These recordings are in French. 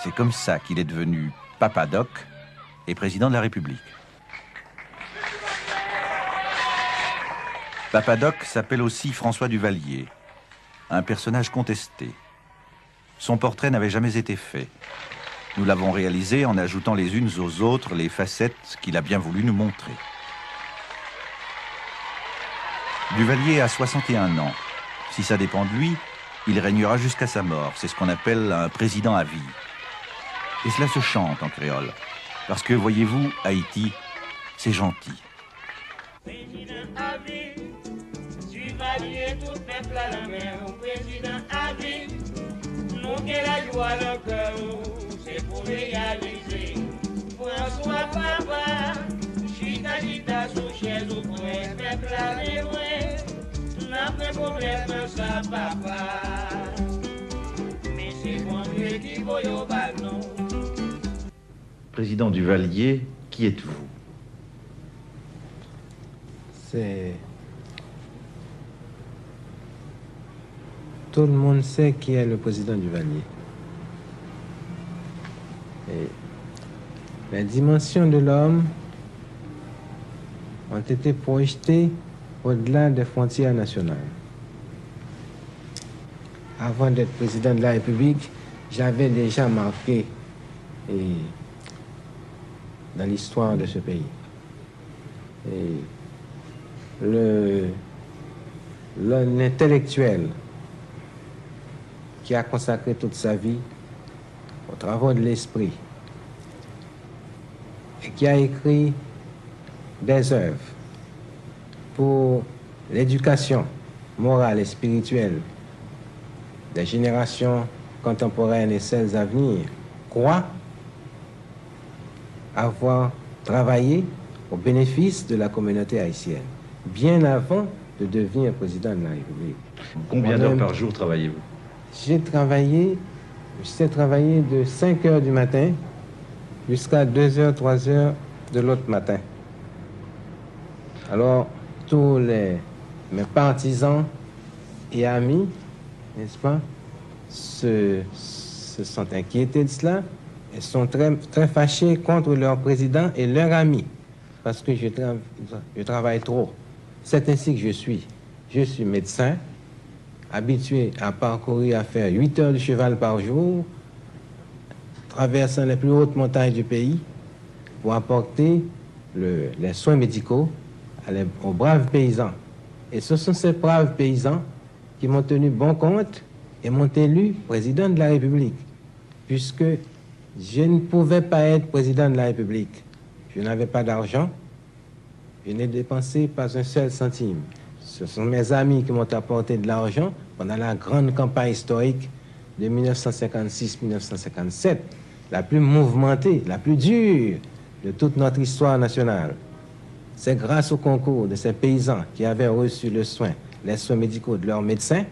C'est comme ça qu'il est devenu Papa Doc et président de la République. Papa Doc s'appelle aussi François Duvalier, un personnage contesté. Son portrait n'avait jamais été fait. Nous l'avons réalisé en ajoutant les unes aux autres les facettes qu'il a bien voulu nous montrer. Duvalier a 61 ans. Si ça dépend de lui, il régnera jusqu'à sa mort. C'est ce qu'on appelle un président à vie. Et cela se chante en créole. Parce que, voyez-vous, Haïti, c'est gentil. Président à vie, Duvalier, tout peuple à la mer. Président à vie, nous qui la joie le cœur, c'est pour réaliser. François Papa, chita sous chaise au point, peuple à l'éloigner. N'a pas problème ça, papa. Mais c'est bon Dieu qui voit au ballon. Président Duvalier, qui êtes-vous? C'est... Tout le monde sait qui est le président Duvalier. Et les dimensions de l'homme ont été projetées au-delà des frontières nationales. Avant d'être président de la République, j'avais déjà marqué dans l'histoire de ce pays. Et l'intellectuel qui a consacré toute sa vie aux travaux de l'esprit et qui a écrit des œuvres pour l'éducation morale et spirituelle des générations contemporaines et celles à venir, croit avoir travaillé au bénéfice de la communauté haïtienne, bien avant de devenir président de la République. Combien d'heures par jour travaillez-vous? J'ai travaillé de 5 heures du matin jusqu'à 2 heures, 3 heures de l'autre matin. Alors, tous mes partisans et amis, n'est-ce pas, se sont inquiétés de cela et sont très fâchés contre leur président et leurs amis parce que je travaille trop. C'est ainsi que je suis. Je suis médecin, habitué à parcourir, à faire 8 heures de cheval par jour, traversant les plus hautes montagnes du pays pour apporter les soins médicaux aux braves paysans. Et ce sont ces braves paysans qui m'ont tenu bon compte et m'ont élu président de la République, puisque je ne pouvais pas être président de la République. Je n'avais pas d'argent, je n'ai dépensé pas un seul centime. Ce sont mes amis qui m'ont apporté de l'argent pendant la grande campagne historique de 1956-1957, la plus mouvementée, la plus dure de toute notre histoire nationale. C'est grâce au concours de ces paysans qui avaient reçu les soins médicaux de leurs médecins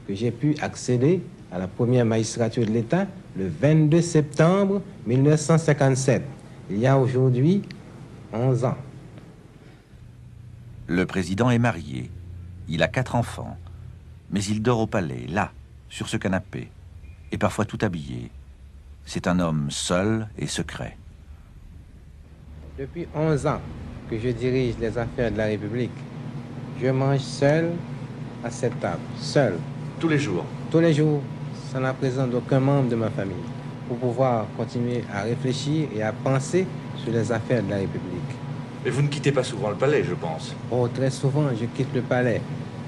que j'ai pu accéder à la première magistrature de l'État le 22 septembre 1957. Il y a aujourd'hui 11 ans. Le président est marié. Il a 4 enfants. Mais il dort au palais, là, sur ce canapé, et parfois tout habillé. C'est un homme seul et secret. Depuis 11 ans que je dirige les affaires de la République, je mange seul à cette table, seul. Tous les jours? Tous les jours, sans la présence d'aucun membre de ma famille, pour pouvoir continuer à réfléchir et à penser sur les affaires de la République. Mais vous ne quittez pas souvent le palais, je pense. Oh, très souvent, je quitte le palais,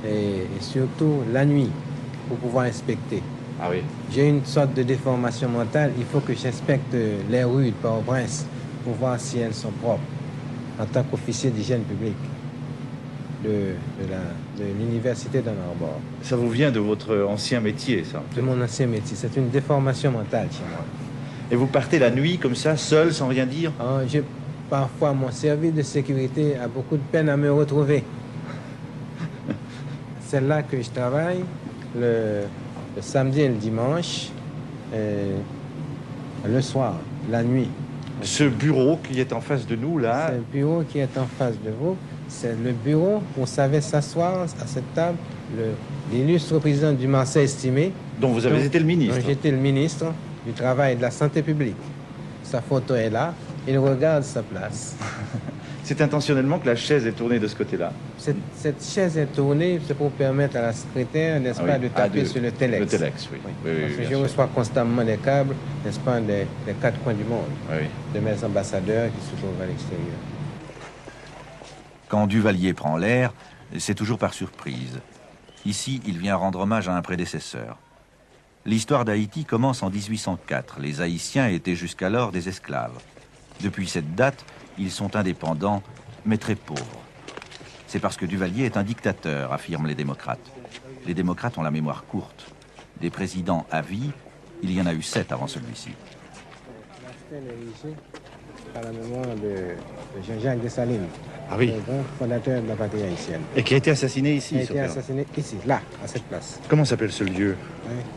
et surtout la nuit, pour pouvoir inspecter. Ah oui? J'ai une sorte de déformation mentale, il faut que j'inspecte les rues de Port-au-Prince pour voir si elles sont propres, en tant qu'officier d'hygiène publique de l'université d'Ann Arbor. Ça vous vient de votre ancien métier, ça? De mon ancien métier, c'est une déformation mentale chez moi. Et vous partez la nuit, comme ça, seul, sans rien dire? Parfois, mon service de sécurité a beaucoup de peine à me retrouver. C'est là que je travaille, le samedi et le dimanche, le soir, la nuit. Ce bureau qui est en face de nous, là... C'est le bureau qui est en face de vous. C'est le bureau où savait s'asseoir à cette table l'illustre président du Marseille estimé. Dont vous avez été le ministre. J'étais le ministre du travail et de la santé publique. Sa photo est là, il regarde sa place. C'est intentionnellement que la chaise est tournée de ce côté-là. Cette chaise est tournée, c'est pour permettre à la secrétaire, n'est-ce pas, de taper sur le téléx. Le téléx, oui. Parce que je reçois constamment des câbles, n'est-ce pas, des 4 coins du monde, de mes ambassadeurs qui se trouvent à l'extérieur. Quand Duvalier prend l'air, c'est toujours par surprise. Ici, il vient rendre hommage à un prédécesseur. L'histoire d'Haïti commence en 1804. Les Haïtiens étaient jusqu'alors des esclaves. Depuis cette date, ils sont indépendants, mais très pauvres. C'est parce que Duvalier est un dictateur, affirment les démocrates. Les démocrates ont la mémoire courte. Des présidents à vie, il y en a eu 7 avant celui-ci. La stèle est érigée par la mémoire de Jean-Jacques Dessalines, le grand fondateur de la patrie haïtienne. Et qui a été assassiné ici. Il a été assassiné ici, là, à cette place. Comment s'appelle ce lieu?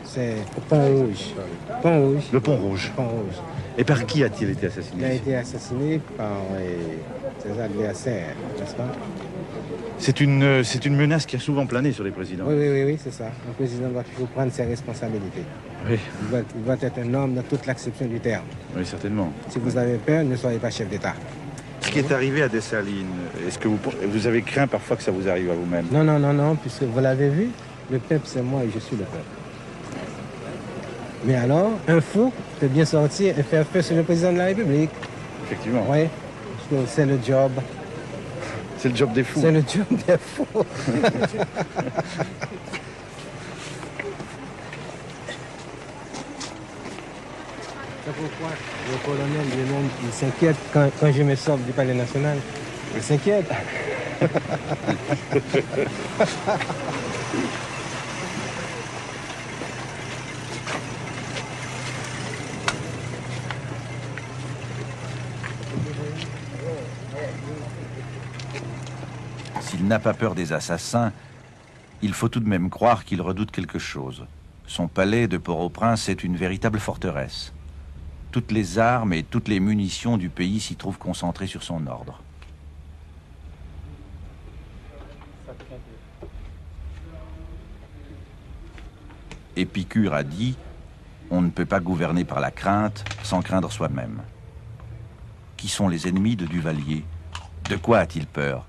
C'est au Pont-Rouge. Pont-Rouge. Le Pont-Rouge. Pont-Rouge. Et par qui a-t-il été assassiné? Il a été assassiné par ses adversaires, n'est-ce pas? C'est une menace qui a souvent plané sur les présidents. Oui, c'est ça. Le président doit toujours prendre ses responsabilités. Oui. Il doit être un homme dans toute l'acception du terme. Oui, certainement. Si vous avez peur, ne soyez pas chef d'État. Ce qui est arrivé à Dessalines, est-ce que vous avez craint parfois que ça vous arrive à vous-même? Non, puisque vous l'avez vu, le peuple c'est moi et je suis le peuple. Mais alors, un fou peut bien sortir et faire feu sur le président de la République. Effectivement. Oui, parce que c'est le job. C'est le job des fous. C'est le job des fous. C'est pourquoi le colonel lui-même, il s'inquiète quand je me sors du palais national. Il s'inquiète. S'il n'a pas peur des assassins, il faut tout de même croire qu'il redoute quelque chose. Son palais de Port-au-Prince est une véritable forteresse. Toutes les armes et toutes les munitions du pays s'y trouvent concentrées sur son ordre. Épicure a dit « On ne peut pas gouverner par la crainte sans craindre soi-même ». Qui sont les ennemis de Duvalier? De quoi a-t-il peur?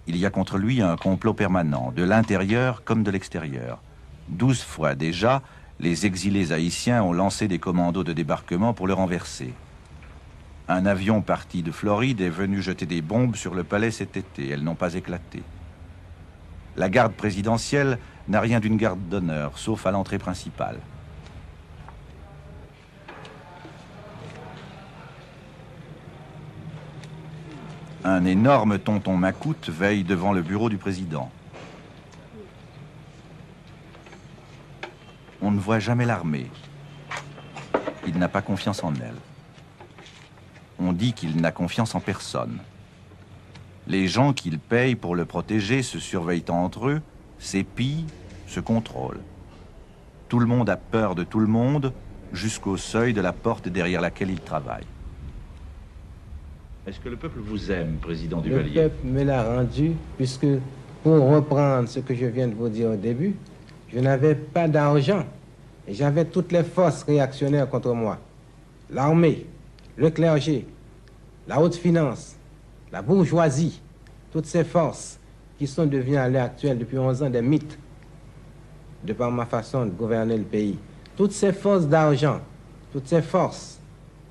Il y a contre lui un complot permanent, de l'intérieur comme de l'extérieur. 12 fois déjà, les exilés haïtiens ont lancé des commandos de débarquement pour le renverser. Un avion parti de Floride est venu jeter des bombes sur le palais cet été. Elles n'ont pas éclaté. La garde présidentielle n'a rien d'une garde d'honneur, sauf à l'entrée principale. Un énorme tonton macoute veille devant le bureau du président. On ne voit jamais l'armée. Il n'a pas confiance en elle. On dit qu'il n'a confiance en personne. Les gens qu'il paye pour le protéger se surveillent entre eux, s'épient, se contrôlent. Tout le monde a peur de tout le monde, jusqu'au seuil de la porte derrière laquelle il travaille. Est-ce que le peuple vous aime, président Duvalier? Le peuple me l'a rendu, puisque, pour reprendre ce que je viens de vous dire au début, je n'avais pas d'argent et j'avais toutes les forces réactionnaires contre moi. L'armée, le clergé, la haute finance, la bourgeoisie, toutes ces forces qui sont devenues à l'heure actuelle depuis 11 ans des mythes, de par ma façon de gouverner le pays. Toutes ces forces d'argent, toutes ces forces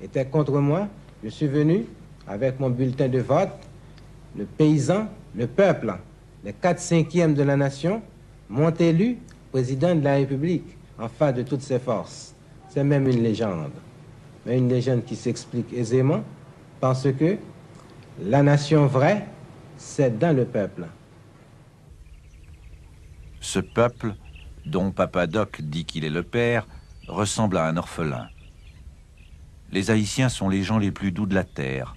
étaient contre moi. Je suis venu avec mon bulletin de vote, le paysan, le peuple, les 4/5 de la nation, m'ont élu président de la République en face de toutes ces forces. C'est même une légende, mais une légende qui s'explique aisément parce que la nation vraie, c'est dans le peuple. Ce peuple, dont Papadoc dit qu'il est le père, ressemble à un orphelin. Les Haïtiens sont les gens les plus doux de la terre,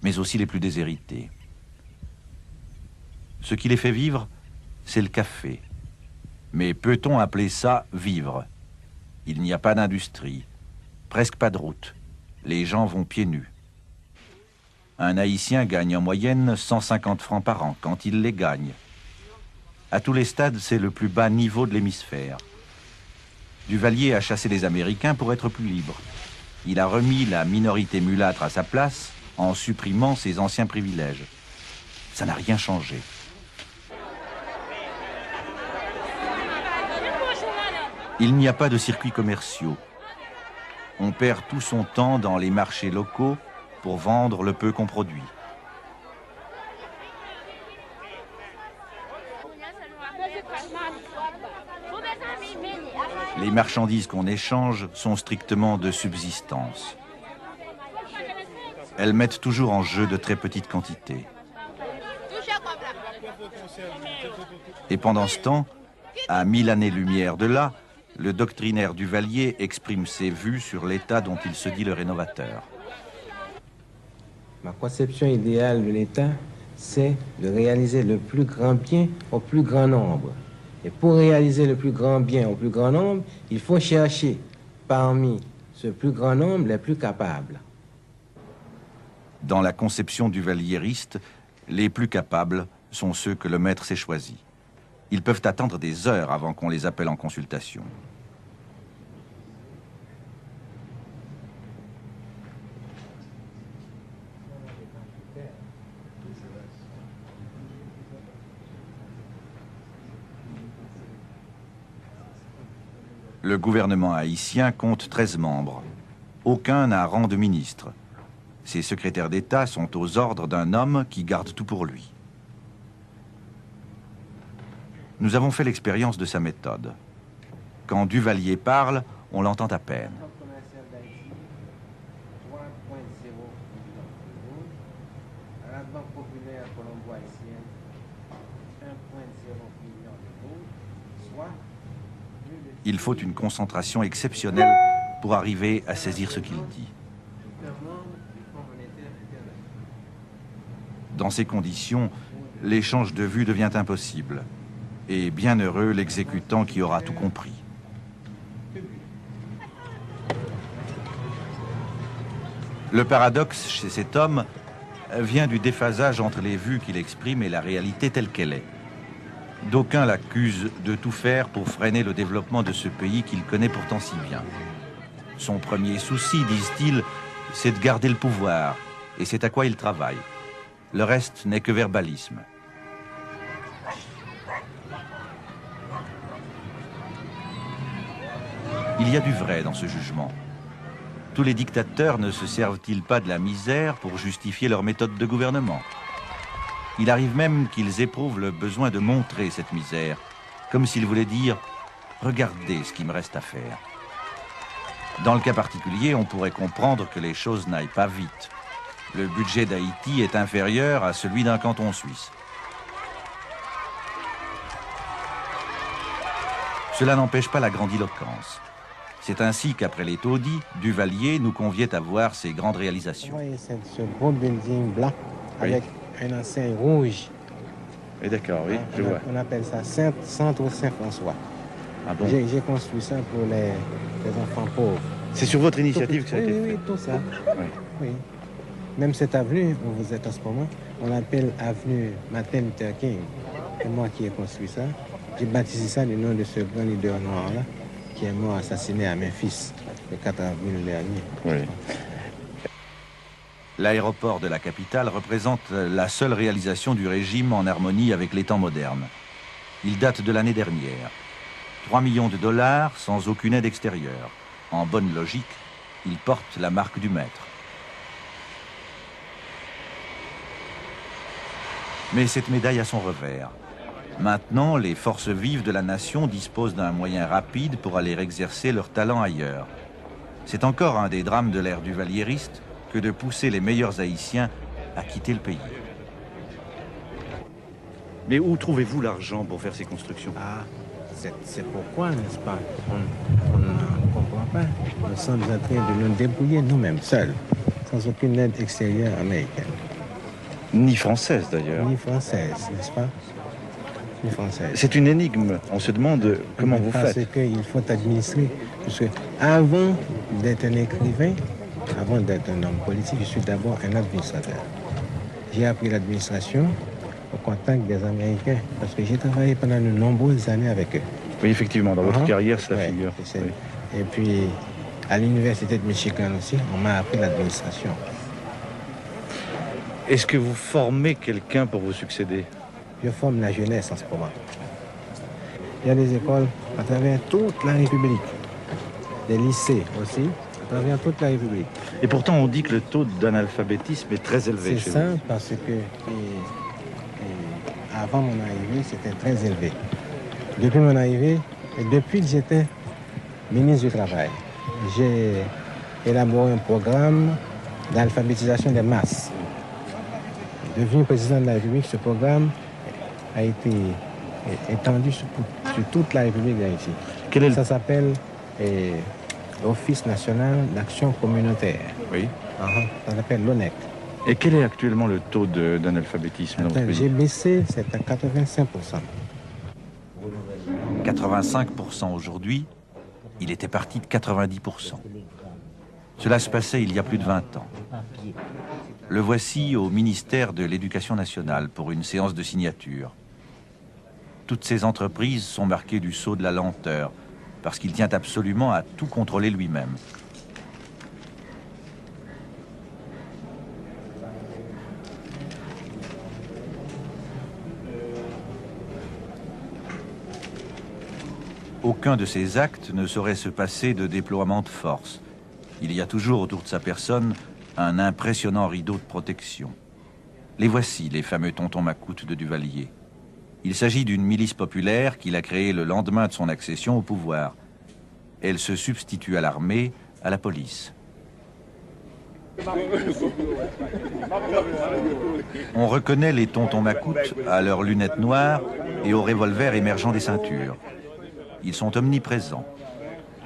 mais aussi les plus déshérités. Ce qui les fait vivre, c'est le café. Mais peut-on appeler ça vivre? Il n'y a pas d'industrie, presque pas de route. Les gens vont pieds nus. Un Haïtien gagne en moyenne 150 francs par an, quand il les gagne. À tous les stades, c'est le plus bas niveau de l'hémisphère. Duvalier a chassé les Américains pour être plus libre. Il a remis la minorité mulâtre à sa place en supprimant ses anciens privilèges. Ça n'a rien changé. Il n'y a pas de circuits commerciaux. On perd tout son temps dans les marchés locaux pour vendre le peu qu'on produit. Les marchandises qu'on échange sont strictement de subsistance. Elles mettent toujours en jeu de très petites quantités. Et pendant ce temps, à 1000 années-lumière de là, le doctrinaire Duvalier exprime ses vues sur l'État dont il se dit le rénovateur. Ma conception idéale de l'État, c'est de réaliser le plus grand bien au plus grand nombre. Et pour réaliser le plus grand bien au plus grand nombre, il faut chercher parmi ce plus grand nombre les plus capables. Dans la conception duvalieriste, les plus capables sont ceux que le maître s'est choisi. Ils peuvent attendre des heures avant qu'on les appelle en consultation. Le gouvernement haïtien compte 13 membres. Aucun n'a rang de ministre. Ses secrétaires d'État sont aux ordres d'un homme qui garde tout pour lui. Nous avons fait l'expérience de sa méthode. Quand Duvalier parle, on l'entend à peine. Il faut une concentration exceptionnelle pour arriver à saisir ce qu'il dit. Dans ces conditions, l'échange de vues devient impossible. Et bien heureux l'exécutant qui aura tout compris. Le paradoxe chez cet homme vient du déphasage entre les vues qu'il exprime et la réalité telle qu'elle est. D'aucuns l'accusent de tout faire pour freiner le développement de ce pays qu'il connaît pourtant si bien. Son premier souci, disent-ils, c'est de garder le pouvoir, et c'est à quoi il travaille. Le reste n'est que verbalisme. Il y a du vrai dans ce jugement. Tous les dictateurs ne se servent-ils pas de la misère pour justifier leur méthode de gouvernement? Il arrive même qu'ils éprouvent le besoin de montrer cette misère, comme s'ils voulaient dire « Regardez ce qu'il me reste à faire ». Dans le cas particulier, on pourrait comprendre que les choses n'aillent pas vite. Le budget d'Haïti est inférieur à celui d'un canton suisse. Cela n'empêche pas la grandiloquence. C'est ainsi qu'après les taudis, Duvalier nous conviait à voir ses grandes réalisations. Vous voyez ce gros building blanc avec une enseigne rouge. Oui, d'accord, oui, je vois. On appelle ça Centre Saint-François. Ah bon? J'ai construit ça pour les enfants pauvres. C'est sur votre initiative que ça a été fait? Oui, tout ça. Oui. Oui. Même cette avenue où vous êtes en ce moment, on l'appelle avenue Martin Luther King. C'est moi qui ai construit ça. J'ai baptisé ça du nom de ce grand leader noir-là, qui est mort assassiné à Memphis le 4 avril dernier. Oui. L'aéroport de la capitale représente la seule réalisation du régime en harmonie avec les temps modernes. Il date de l'année dernière. 3 millions de dollars sans aucune aide extérieure. En bonne logique, il porte la marque du maître. Mais cette médaille a son revers. Maintenant, les forces vives de la nation disposent d'un moyen rapide pour aller exercer leur talent ailleurs. C'est encore un des drames de l'ère duvalieriste que de pousser les meilleurs Haïtiens à quitter le pays. Mais où trouvez-vous l'argent pour faire ces constructions? Ah, c'est pourquoi, n'est-ce pas? On ne comprend pas. Nous sommes en train de nous débrouiller nous-mêmes, seuls, sans aucune aide extérieure américaine. Ni française d'ailleurs. Ni française, n'est-ce pas? Ni française. C'est une énigme. On se demande comment vous faites. Parce qu'il faut administrer. Parce que avant d'être un écrivain, avant d'être un homme politique, je suis d'abord un administrateur. J'ai appris l'administration au contact des Américains parce que j'ai travaillé pendant de nombreuses années avec eux. Oui, effectivement, dans votre carrière, c'est la Ouais, figure. c'est- Oui. Et puis, à l'université de Michigan aussi, on m'a appris l'administration. Est-ce que vous formez quelqu'un pour vous succéder? Je forme la jeunesse en ce moment. Il y a des écoles à travers toute la République, des lycées aussi, à travers toute la République. Et pourtant, on dit que le taux d'analphabétisme est très élevé C'est chez ça parce que avant mon arrivée, c'était très élevé. Depuis mon arrivée, et depuis que j'étais ministre du Travail, j'ai élaboré un programme d'alphabétisation des masses. Devenu président de la République, ce programme a été étendu sur toute la République d'Haïti. Ça s'appelle l'Office national d'action communautaire. Oui. Ça s'appelle l'ONEC. Et quel est actuellement le taux d'analphabétisme dans votre pays? J'ai baissé, c'est à 85%. 85% aujourd'hui, il était parti de 90%. Cela se passait il y a plus de 20 ans. Le voici au ministère de l'Éducation nationale pour une séance de signature. Toutes ces entreprises sont marquées du sceau de la lenteur, parce qu'il tient absolument à tout contrôler lui-même. Aucun de ces actes ne saurait se passer de déploiement de force. Il y a toujours autour de sa personne un impressionnant rideau de protection. Les voici, les fameux tontons macoutes de Duvalier. Il s'agit d'une milice populaire qu'il a créée le lendemain de son accession au pouvoir. Elle se substitue à l'armée, à la police. On reconnaît les tontons macoutes à leurs lunettes noires et aux revolvers émergeant des ceintures. Ils sont omniprésents.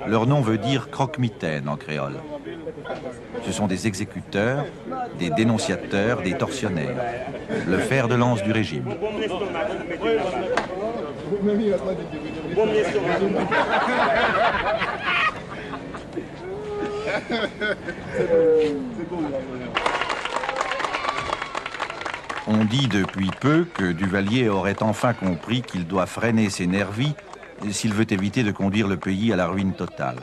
Leur nom veut dire croque-mitaine en créole. Ce sont des exécuteurs, des dénonciateurs, des tortionnaires. Le fer de lance du régime. On dit depuis peu que Duvalier aurait enfin compris qu'il doit freiner ses nervis s'il veut éviter de conduire le pays à la ruine totale.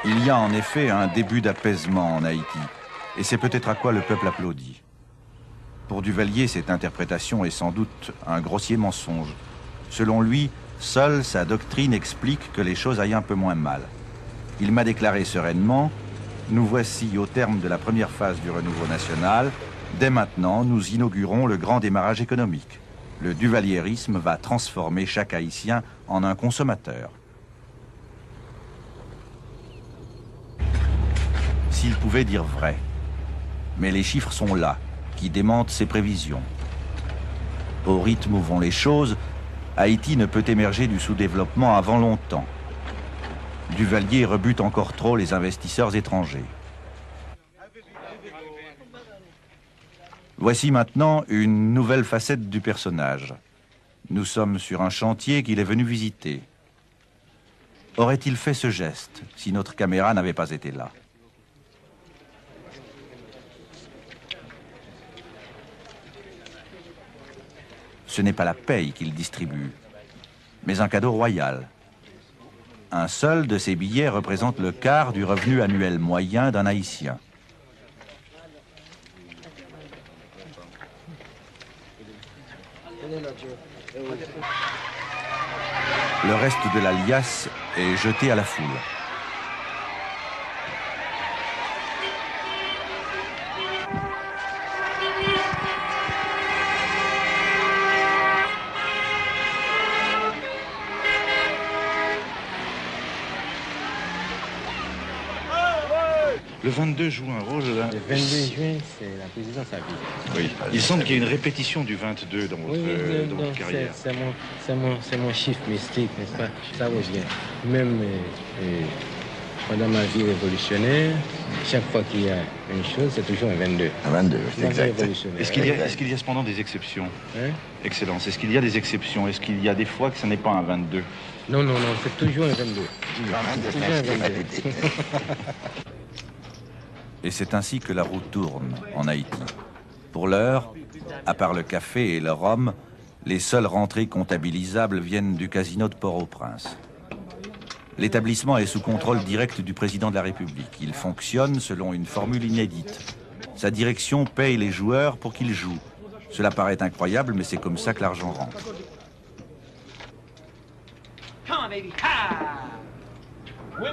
Il y a en effet un début d'apaisement en Haïti, et c'est peut-être à quoi le peuple applaudit. Pour Duvalier, cette interprétation est sans doute un grossier mensonge. Selon lui, seule sa doctrine explique que les choses aillent un peu moins mal. Il m'a déclaré sereinement « Nous voici au terme de la première phase du renouveau national. Dès maintenant, nous inaugurons le grand démarrage économique. Le duvalierisme va transformer chaque Haïtien en un consommateur. » S'il pouvait dire vrai. Mais les chiffres sont là, qui démentent ses prévisions. Au rythme où vont les choses, Haïti ne peut émerger du sous-développement avant longtemps. Duvalier rebute encore trop les investisseurs étrangers. Voici maintenant une nouvelle facette du personnage. Nous sommes sur un chantier qu'il est venu visiter. Aurait-il fait ce geste si notre caméra n'avait pas été là? Ce n'est pas la paye qu'il distribue, mais un cadeau royal. Un seul de ces billets représente le quart du revenu annuel moyen d'un Haïtien. Le reste de la liasse est jeté à la foule. Le 22 joue un rôle. Le 22 juin, c'est la présidence à vie. Oui. Il semble qu'il y ait une répétition du 22 dans votre carrière. C'est mon chiffre mystique, n'est-ce pas? Ça revient. Même Pendant ma vie révolutionnaire, chaque fois qu'il y a une chose, c'est toujours un 22. Un 22, Ma vie exact. révolutionnaire. Est-ce qu'il y a cependant des exceptions? Hein? Excellence. Est-ce qu'il y a des exceptions? Est-ce qu'il y a des fois que ce n'est pas un 22? Non, non, non, c'est toujours un 22. Un 22, Toujours un merci, 22. Et c'est ainsi que la roue tourne en Haïti. Pour l'heure, à part le café et le rhum, les seules rentrées comptabilisables viennent du casino de Port-au-Prince. L'établissement est sous contrôle direct du président de la République. Il fonctionne selon une formule inédite. Sa direction paye les joueurs pour qu'ils jouent. Cela paraît incroyable, mais c'est comme ça que l'argent rentre.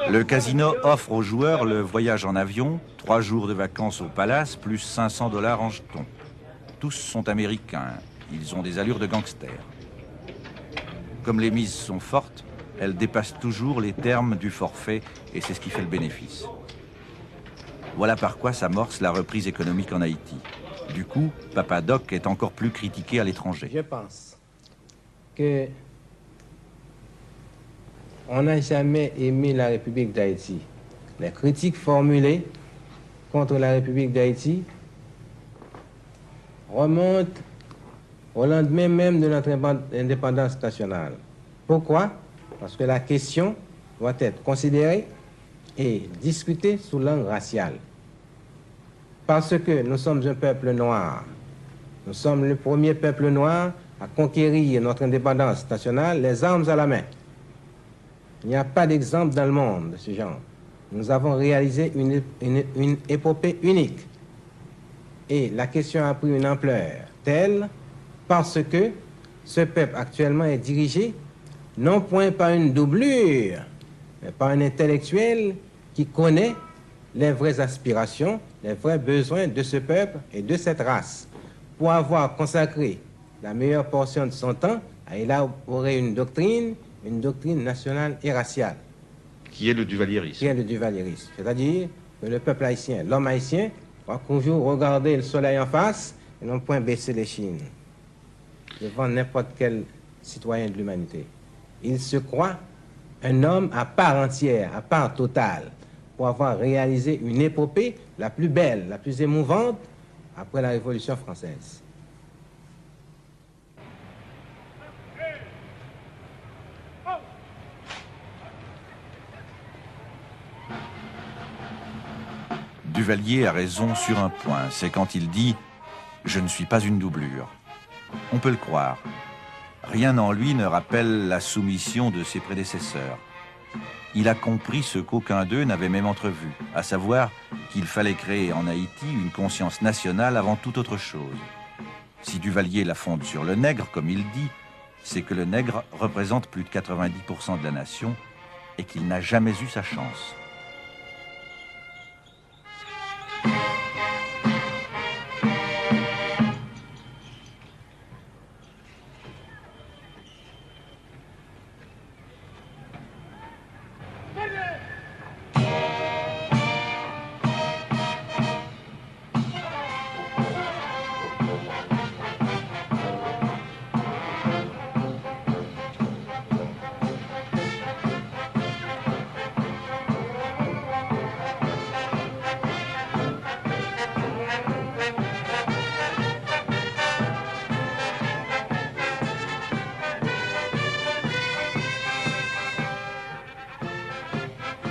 Le casino offre aux joueurs le voyage en avion, 3 jours de vacances au palace, plus 500 $ en jetons. Tous sont américains. Ils ont des allures de gangsters. Comme les mises sont fortes, elles dépassent toujours les termes du forfait et c'est ce qui fait le bénéfice. Voilà par quoi s'amorce la reprise économique en Haïti. Du coup, Papa Doc est encore plus critiqué à l'étranger. Je pense que on n'a jamais aimé la République d'Haïti. Les critiques formulées contre la République d'Haïti remontent au lendemain même de notre indépendance nationale. Pourquoi? Parce que la question doit être considérée et discutée sous l'angle racial. Parce que nous sommes un peuple noir. Nous sommes le premier peuple noir à conquérir notre indépendance nationale, les armes à la main. Il n'y a pas d'exemple dans le monde de ce genre. Nous avons réalisé une épopée unique. Et la question a pris une ampleur telle parce que ce peuple actuellement est dirigé non point par une doublure, mais par un intellectuel qui connaît les vraies aspirations, les vrais besoins de ce peuple et de cette race. Pour avoir consacré la meilleure portion de son temps à élaborer une doctrine nationale et raciale. Qui est le duvalierisme. Qui est le duvalierisme. C'est-à-dire que le peuple haïtien, l'homme haïtien, va toujours regarder le soleil en face et non point baisser les chines devant n'importe quel citoyen de l'humanité. Il se croit un homme à part entière, à part totale, pour avoir réalisé une épopée la plus belle, la plus émouvante après la Révolution française. Duvalier a raison sur un point, c'est quand il dit « Je ne suis pas une doublure ». On peut le croire. Rien en lui ne rappelle la soumission de ses prédécesseurs. Il a compris ce qu'aucun d'eux n'avait même entrevu, à savoir qu'il fallait créer en Haïti une conscience nationale avant toute autre chose. Si Duvalier la fonde sur le nègre, comme il dit, c'est que le nègre représente plus de 90% de la nation et qu'il n'a jamais eu sa chance.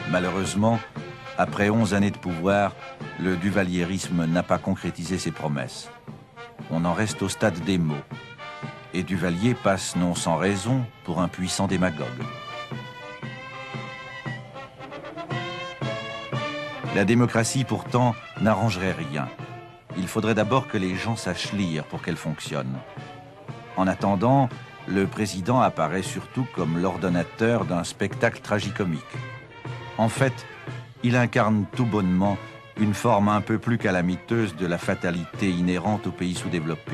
Malheureusement, après 11 années de pouvoir, le duvalierisme n'a pas concrétisé ses promesses. On en reste au stade des mots. Et Duvalier passe non sans raison pour un puissant démagogue. La démocratie, pourtant, n'arrangerait rien. Il faudrait d'abord que les gens sachent lire pour qu'elle fonctionne. En attendant, le président apparaît surtout comme l'ordonnateur d'un spectacle tragicomique. En fait, il incarne tout bonnement une forme un peu plus calamiteuse de la fatalité inhérente aux pays sous-développés.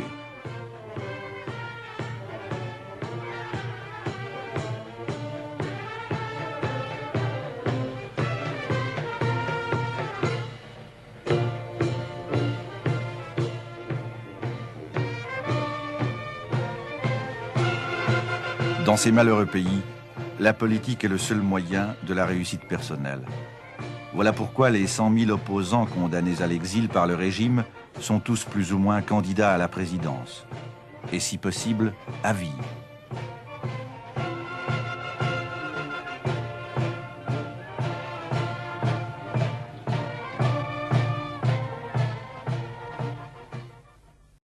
Dans ces malheureux pays, la politique est le seul moyen de la réussite personnelle. Voilà pourquoi les 100 000 opposants condamnés à l'exil par le régime sont tous plus ou moins candidats à la présidence. Et si possible, à vie.